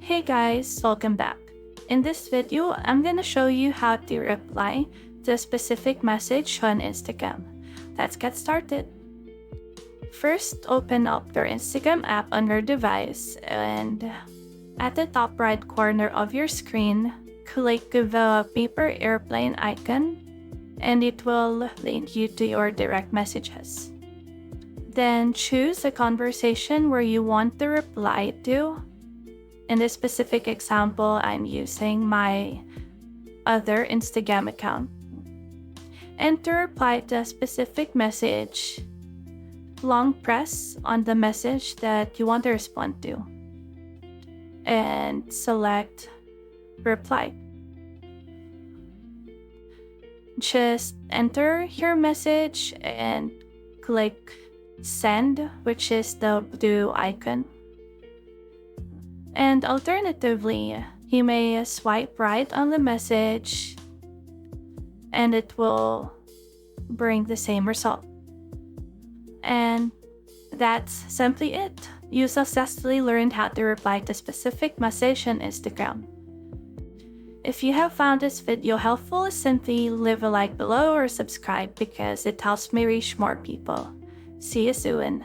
Hey guys, welcome back. In this video, I'm gonna show you how to reply to a specific message on Instagram. Let's get started. First, open up your Instagram app on your device and at the top right corner of your screen, click the paper airplane icon and it will link you to your direct messages. Then choose a conversation where you want to reply to. In this specific example, I'm using my other Instagram account. And to reply to a specific message, long press on the message that you want to respond to and select reply. Just enter your message and click send, which is the blue icon. And alternatively, you may swipe right on the message and it will bring the same result. And that's simply it. You successfully learned how to reply to specific message on Instagram. If you have found this video helpful, simply leave a like below or subscribe because it helps me reach more people. See you soon.